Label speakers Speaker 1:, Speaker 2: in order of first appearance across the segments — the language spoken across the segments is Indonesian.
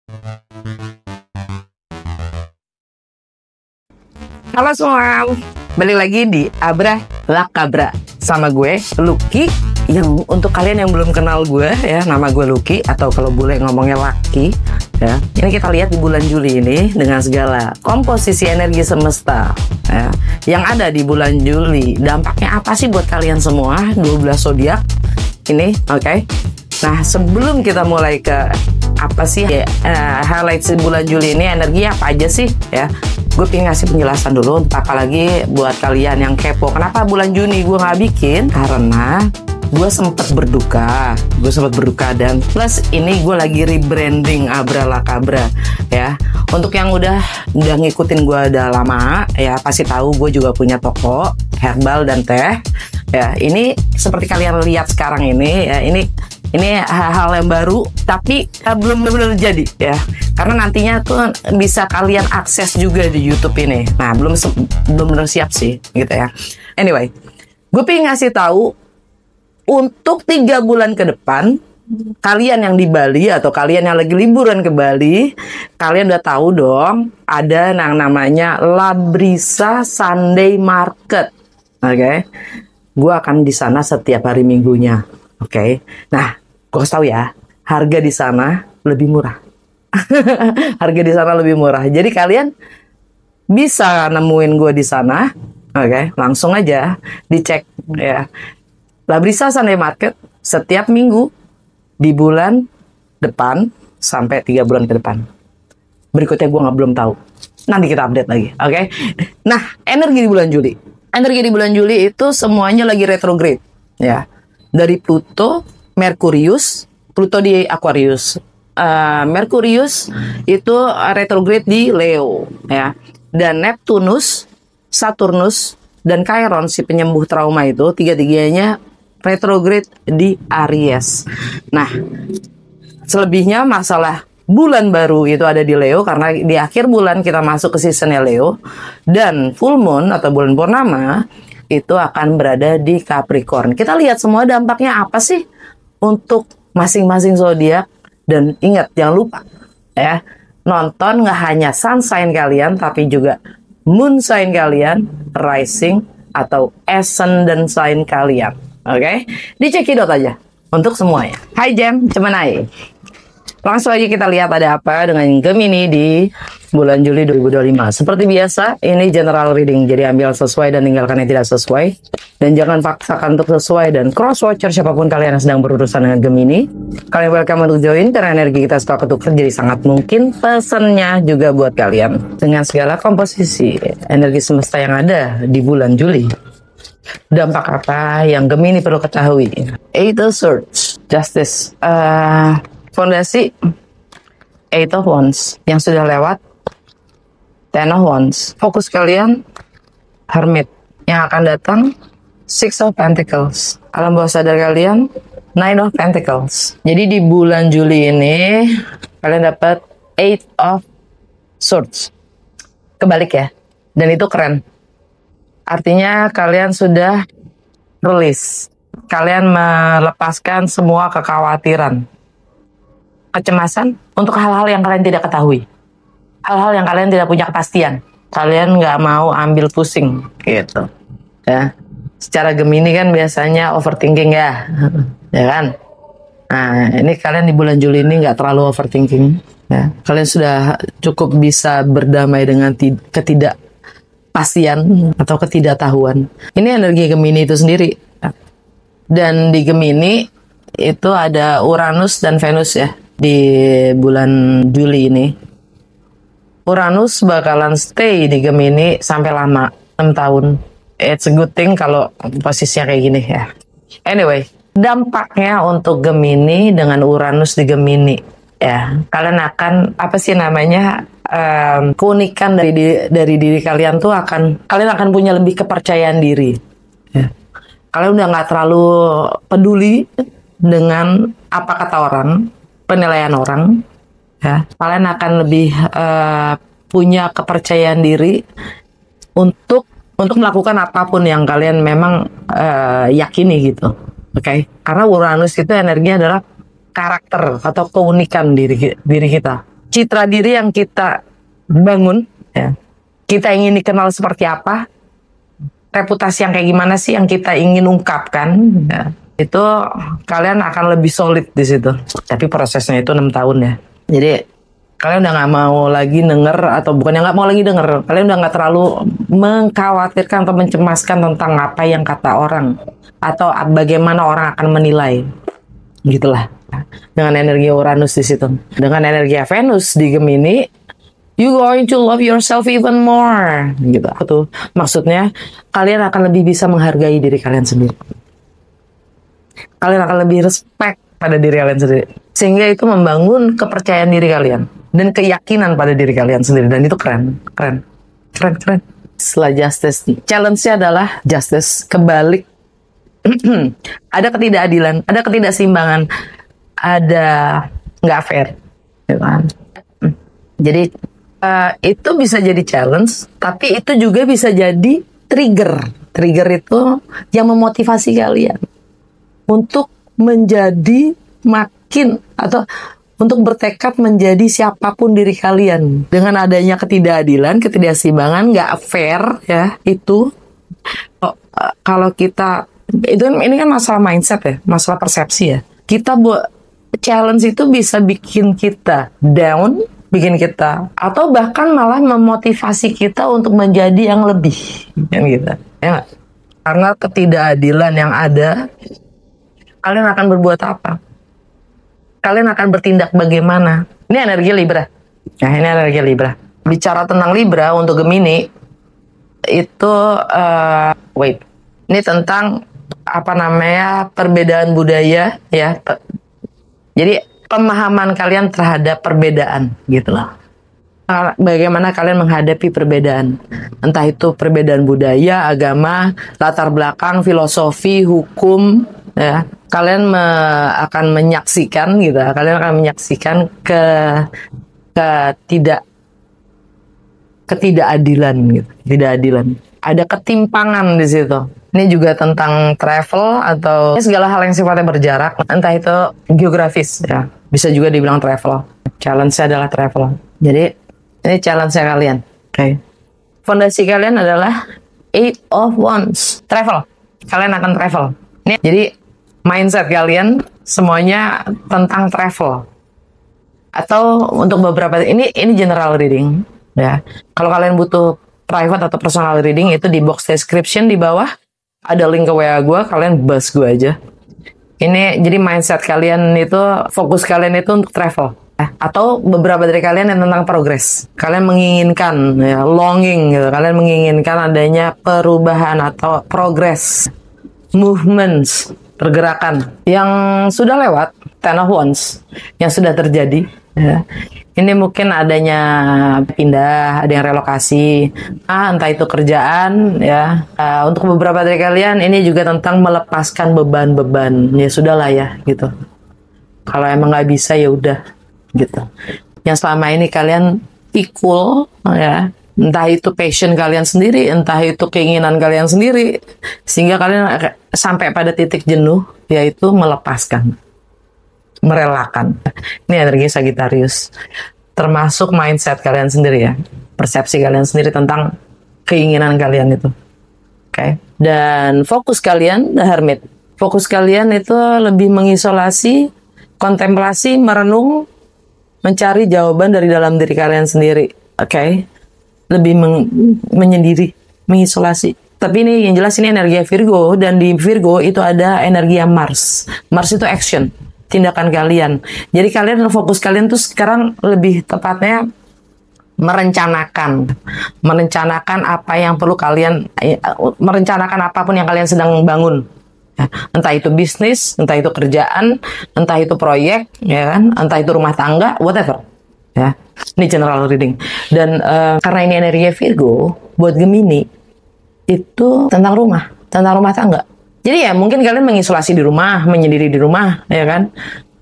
Speaker 1: Halo semua, balik lagi di Abra Lakabra sama gue, Lucky. Yang untuk kalian yang belum kenal gue ya, nama gue Lucky atau kalau boleh ngomongnya Lucky ya. Ini kita lihat di bulan Juli ini dengan segala komposisi energi semesta ya, yang ada di bulan Juli. Dampaknya apa sih buat kalian semua 12 zodiak ini, oke? Nah, sebelum kita mulai ke apa sih highlight bulan Juli ini, energi apa aja sih ya, gue pengen ngasih penjelasan dulu, apalagi buat kalian yang kepo kenapa bulan Juni gue nggak bikin, karena gue sempat berduka dan plus ini gue lagi rebranding Abra Lakabra ya. Untuk yang udah ngikutin gue udah lama ya, pasti tahu gue juga punya toko herbal dan teh ya. Ini seperti kalian lihat sekarang ini ya, ini hal yang baru tapi belum benar-benar jadi ya, karena nantinya tuh bisa kalian akses juga di YouTube ini. Nah, belum benar siap sih gitu ya. Anyway, gue pengen ngasih tahu untuk 3 bulan ke depan, kalian yang di Bali atau kalian yang lagi liburan ke Bali, kalian udah tahu dong ada yang namanya Labrisa Sunday Market. Oke. Gue akan di sana setiap hari Minggunya. Oke. Nah, gue kasih tahu ya, harga di sana lebih murah. Harga di sana lebih murah. Jadi kalian bisa nemuin gue di sana. Oke, langsung aja dicek ya. Labrisa Sunday Market setiap minggu di bulan depan sampai 3 bulan ke depan. Berikutnya gue belum tahu. Nanti kita update lagi, oke? Nah, energi di bulan Juli. Energi di bulan Juli itu semuanya lagi retrograde, ya. Dari Pluto, Merkurius, Pluto di Aquarius. Merkurius itu retrograde di Leo, ya. Dan Neptunus, Saturnus, dan Chiron si penyembuh trauma itu tiga-tiganya retrograde di Aries. Nah, selebihnya masalah bulan baru itu ada di Leo, karena di akhir bulan kita masuk ke seasonnya Leo, dan full moon atau bulan purnama itu akan berada di Capricorn. Kita lihat semua dampaknya apa sih untuk masing-masing zodiak. Dan ingat, jangan lupa ya, nonton nggak hanya sun sign kalian tapi juga moon sign kalian, rising atau ascendant sign kalian. Oke, dicekidot aja untuk semuanya. Hai Jam, Cemenai. Langsung aja kita lihat ada apa dengan Gemini di bulan Juli 2025. Seperti biasa, ini general reading, jadi ambil sesuai dan tinggalkan yang tidak sesuai. Dan jangan paksakan untuk sesuai, dan cross-watcher siapapun kalian yang sedang berurusan dengan Gemini. Kalian welcome untuk join, karena energi kita suka ketukar, jadi sangat mungkin pesannya juga buat kalian. Dengan segala komposisi energi semesta yang ada di bulan Juli. Dampak apa yang Gemini perlu ketahui? Eight of Swords, Justice, fondasi, Eight of Wands yang sudah lewat, Ten of Wands. Fokus kalian, Hermit. Yang akan datang, Six of Pentacles. Alam bawah sadar kalian, Nine of Pentacles. Jadi di bulan Juli ini kalian dapat Eight of Swords. Kebalik ya. Dan itu keren. Artinya kalian sudah release. Kalian melepaskan semua kekhawatiran, kecemasan untuk hal-hal yang kalian tidak ketahui, hal-hal yang kalian tidak punya kepastian. Kalian nggak mau ambil pusing gitu ya. Secara Gemini kan biasanya overthinking ya, ya kan. Nah, ini kalian di bulan Juli ini nggak terlalu overthinking ya. Kalian sudah cukup bisa berdamai dengan ketidakpastian atau ketidaktahuan. Ini energi Gemini itu sendiri. Dan di Gemini itu ada Uranus dan Venus ya. Di bulan Juli ini Uranus bakalan stay di Gemini sampai lama, 6 tahun. It's a good thing kalau posisinya kayak gini ya. Anyway, dampaknya untuk Gemini dengan Uranus di Gemini ya, kalian akan apa sih namanya, keunikan dari diri kalian tuh kalian akan punya lebih kepercayaan diri ya. Kalian udah nggak terlalu peduli dengan apa kata orang, penilaian orang ya. Kalian akan lebih punya kepercayaan diri untuk melakukan apapun yang kalian memang yakini gitu. Oke? Karena Uranus itu energinya adalah karakter atau keunikan diri kita. citra diri yang kita bangun, ya. Kita ingin dikenal seperti apa, reputasi yang kayak gimana sih yang kita ingin ungkapkan, ya. Itu kalian akan lebih solid di situ. Tapi prosesnya itu 6 tahun ya. Jadi kalian udah nggak mau lagi denger, atau bukan yang nggak mau lagi denger, kalian udah nggak terlalu mengkhawatirkan atau mencemaskan tentang apa yang kata orang atau bagaimana orang akan menilai, gitulah. Dengan energi Uranus di situ, dengan energi Venus di Gemini, you going to love yourself even more, gitu. Tuh maksudnya kalian akan lebih bisa menghargai diri kalian sendiri. Kalian akan lebih respect pada diri kalian sendiri, sehingga itu membangun kepercayaan diri kalian dan keyakinan pada diri kalian sendiri, dan itu keren. Setelah justice, challenge-nya adalah justice, kebalik. Ada ketidakadilan, ada ketidakseimbangan, ada nggak fair, gitu kan? Jadi itu bisa jadi challenge, tapi itu juga bisa jadi trigger. Trigger itu yang memotivasi kalian untuk menjadi makin, atau untuk bertekad menjadi siapapun diri kalian. Dengan adanya ketidakadilan, ketidakseimbangan, nggak fair ya, itu kalau kita, itu ini kan masalah mindset ya, masalah persepsi ya. Kita buat challenge itu bisa bikin kita down, bikin kita, atau bahkan malah memotivasi kita untuk menjadi yang lebih, kan gitu ya. Karena ketidakadilan yang ada, kalian akan berbuat apa? Kalian akan bertindak bagaimana? Ini energi Libra. Nah, ini energi Libra. Bicara tentang Libra untuk Gemini itu ini tentang apa namanya, perbedaan budaya ya. Jadi pemahaman kalian terhadap perbedaan gitu loh. Bagaimana kalian menghadapi perbedaan, entah itu perbedaan budaya, agama, latar belakang, filosofi, hukum, ya. Kalian akan menyaksikan gitu, kalian akan menyaksikan ketidakadilan gitu, ketidakadilan. Ada ketimpangan di situ. Ini juga tentang travel atau segala hal yang sifatnya berjarak, entah itu geografis ya, bisa juga dibilang travel. Challenge-nya adalah travel. Jadi ini challenge-nya kalian. Oke. Fondasi kalian adalah 8 of Wands. Travel. Kalian akan travel. Ini jadi mindset kalian semuanya tentang travel. Atau untuk beberapa, ini general reading ya. Kalau kalian butuh private atau personal reading, itu di box description di bawah ada link ke WA gue, kalian bahas gue aja. Ini jadi mindset kalian itu, fokus kalian itu untuk travel. Atau beberapa dari kalian yang tentang progress. Kalian menginginkan, ya, longing gitu. Kalian menginginkan adanya perubahan atau progress, movements, pergerakan yang sudah lewat, 10 of Wands, yang sudah terjadi. Ya. Ini mungkin adanya pindah, ada yang relokasi, entah itu kerjaan, ya. Untuk beberapa dari kalian ini juga tentang melepaskan beban-beban. Ya sudahlah ya, gitu. Kalau emang nggak bisa ya udah, gitu. Yang selama ini kalian pikul, ya. Entah itu passion kalian sendiri, entah itu keinginan kalian sendiri, sehingga kalian sampai pada titik jenuh, yaitu melepaskan. Merelakan. Ini energi Sagittarius, termasuk mindset kalian sendiri ya, persepsi kalian sendiri tentang keinginan kalian itu. Oke. Dan fokus kalian, The Hermit, fokus kalian itu lebih mengisolasi, kontemplasi, merenung, mencari jawaban dari dalam diri kalian sendiri. Oke. Lebih menyendiri, mengisolasi. Tapi ini yang jelas ini energi Virgo, dan di Virgo itu ada energi Mars. Mars itu action, tindakan kalian. Jadi kalian, fokus kalian tuh sekarang lebih tepatnya merencanakan apa yang perlu kalian, merencanakan apapun yang kalian sedang bangun. Ya, entah itu bisnis, entah itu kerjaan, entah itu proyek, ya kan, entah itu rumah tangga, whatever. Ya, ini general reading. Dan karena ini energi Virgo, buat Gemini itu tentang rumah tangga. Jadi ya mungkin kalian mengisolasi di rumah, menyendiri di rumah, ya kan?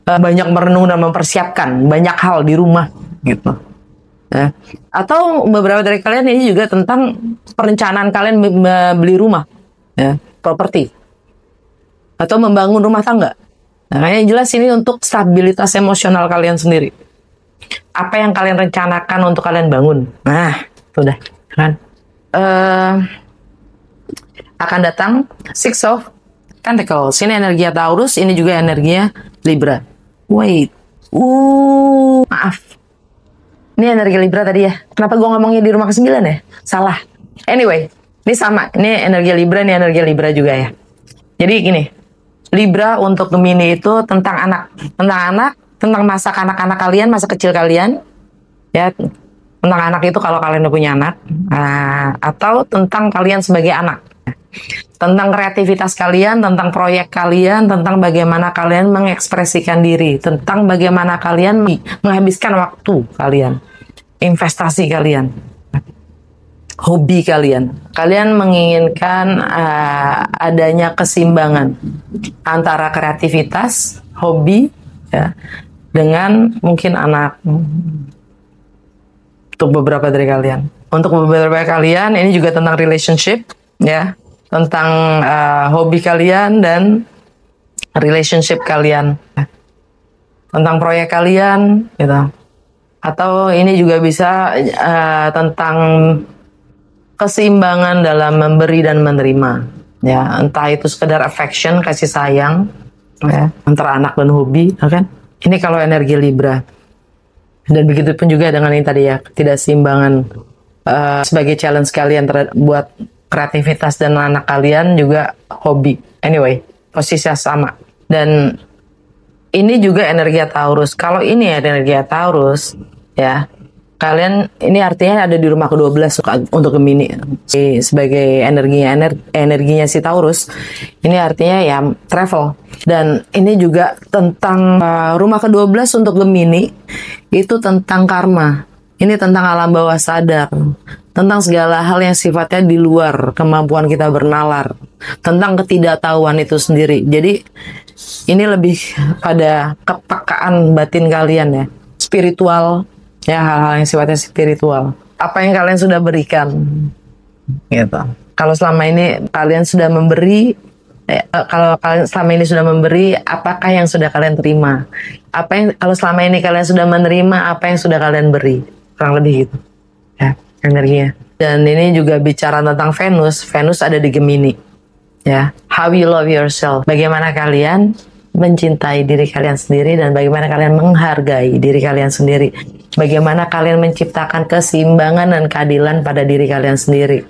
Speaker 1: Banyak merenung dan mempersiapkan banyak hal di rumah, gitu. Ya. Atau beberapa dari kalian ini juga tentang perencanaan kalian beli rumah, ya, properti, atau membangun rumah tangga. Nah, yang jelas ini untuk stabilitas emosional kalian sendiri. apa yang kalian rencanakan untuk kalian bangun. Nah, sudah kan. Akan datang Six of Pentacles. Ini energi Taurus, ini juga energinya Libra. Wait. Maaf. Ini energi Libra tadi ya. Kenapa gue ngomongnya di rumah ke-9 ya? Salah. Anyway, ini sama. Ini energi Libra, ini energi Libra juga ya. Jadi gini, Libra untuk Gemini itu tentang anak. Tentang anak, tentang masa kanak-kanak kalian, masa kecil kalian. Ya, tentang anak itu kalau kalian udah punya anak. Atau tentang kalian sebagai anak. Tentang kreativitas kalian, tentang proyek kalian, tentang bagaimana kalian mengekspresikan diri, tentang bagaimana kalian menghabiskan waktu kalian, investasi kalian, hobi kalian. Kalian menginginkan adanya keseimbangan antara kreativitas, hobi, ya, dengan mungkin anak. Untuk beberapa dari kalian. Untuk beberapa kalian, ini juga tentang relationship, ya. Tentang hobi kalian dan relationship kalian, tentang proyek kalian, gitu. Atau ini juga bisa tentang keseimbangan dalam memberi dan menerima, ya. Entah itu sekedar affection, kasih sayang, ya, antara anak dan hobi, kan? Ini kalau energi Libra. Dan begitu pun juga dengan ini tadi ya, ketidakseimbangan sebagai challenge kalian buat kreativitas dan anak kalian juga hobi. Anyway, posisinya sama. Dan ini juga energi Taurus. Kalau ini energi Taurus, ya, kalian ini artinya ada di rumah ke-12 untuk Gemini. Sebagai energinya si Taurus, ini artinya ya travel. Dan ini juga tentang rumah ke-12 untuk Gemini, itu tentang karma. Ini tentang alam bawah sadar, tentang segala hal yang sifatnya di luar kemampuan kita bernalar, tentang ketidaktahuan itu sendiri. Jadi ini lebih pada kepekaan batin kalian ya, spiritual, ya, hal-hal yang sifatnya spiritual. Apa yang kalian sudah berikan, gitu. Kalau selama ini kalian sudah memberi, kalau kalian selama ini sudah memberi, apakah yang sudah kalian terima? Kalau selama ini kalian sudah menerima, apa yang sudah kalian beri? Kurang lebih gitu, ya, energinya. Dan ini juga bicara tentang Venus. Venus ada di Gemini, ya. How you love yourself. Bagaimana kalian mencintai diri kalian sendiri dan bagaimana kalian menghargai diri kalian sendiri. Bagaimana kalian menciptakan keseimbangan dan keadilan pada diri kalian sendiri.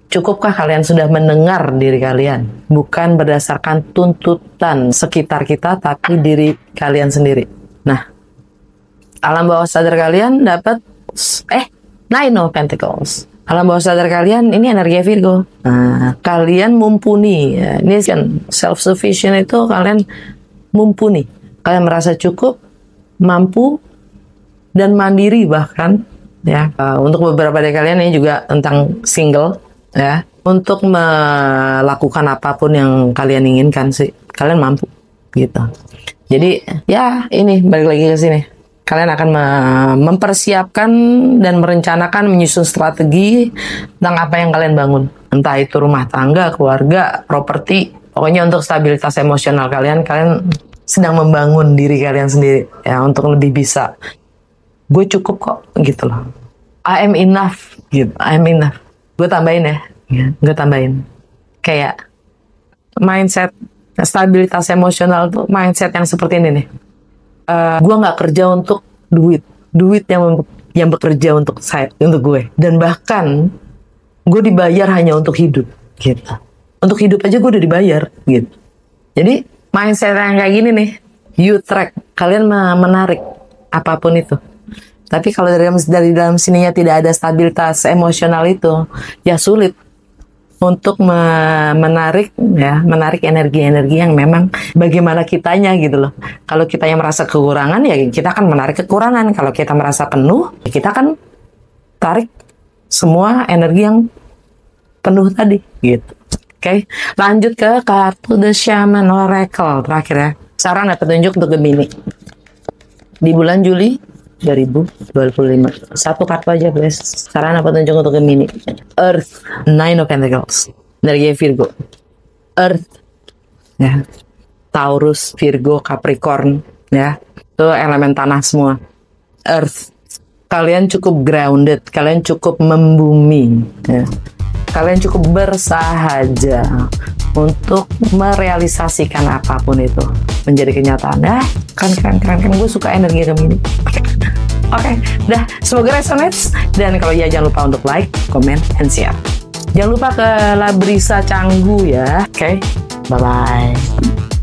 Speaker 1: Cukupkah kalian sudah mendengar diri kalian? Bukan berdasarkan tuntutan sekitar kita, tapi diri kalian sendiri. Nah, alam bawah sadar kalian dapat Nine of Pentacles. Alam bawah sadar kalian ini energi Virgo. Nah, kalian mumpuni. Ya, ini kan self-sufficient itu kalian mumpuni. Kalian merasa cukup, mampu, dan mandiri bahkan. Ya, untuk beberapa dari kalian ini juga tentang single. Ya, untuk melakukan apapun yang kalian inginkan sih, kalian mampu, gitu. Jadi ya ini balik lagi ke sini. Kalian akan mempersiapkan dan merencanakan, menyusun strategi tentang apa yang kalian bangun. Entah itu rumah tangga, keluarga, properti. Pokoknya untuk stabilitas emosional kalian sedang membangun diri kalian sendiri. Ya, untuk lebih bisa, gue cukup kok, gitu loh. I am enough, gitu. I am enough. Gue tambahin ya. Gue tambahin. Kayak mindset, stabilitas emosional tuh mindset yang seperti ini nih. Gue nggak kerja untuk duit yang bekerja untuk gue, dan bahkan gue dibayar hanya untuk hidup, gitu. Untuk hidup aja gue udah dibayar, gitu. Jadi mindset yang kayak gini nih, you track, kalian menarik apapun itu. Tapi kalau dari dalam sininya tidak ada stabilitas emosional itu, ya sulit untuk menarik energi-energi yang memang bagaimana kitanya, gitu loh. Kalau kita yang merasa kekurangan, ya kita akan menarik kekurangan. Kalau kita merasa penuh, ya kita akan tarik semua energi yang penuh tadi, gitu. Oke, lanjut ke kartu The Shaman Oracle terakhir ya. Saran dan petunjuk untuk Gemini di bulan Juli 2025. Satu kartu aja guys. Saran apa petunjuk untuk Gemini. Earth, Nine of Pentacles. Energi Virgo. Earth, ya. Taurus, Virgo, Capricorn, ya. Itu elemen tanah semua. earth. Kalian cukup grounded, kalian cukup membumi, ya. Kalian cukup bersahaja untuk merealisasikan apapun itu menjadi kenyataan. Keren. Gue suka energi kamu ini. Oke, dah. Semoga resonates. Dan kalau ya, jangan lupa untuk like, comment, and share. Jangan lupa ke Labrisa Canggu ya. Oke, bye-bye.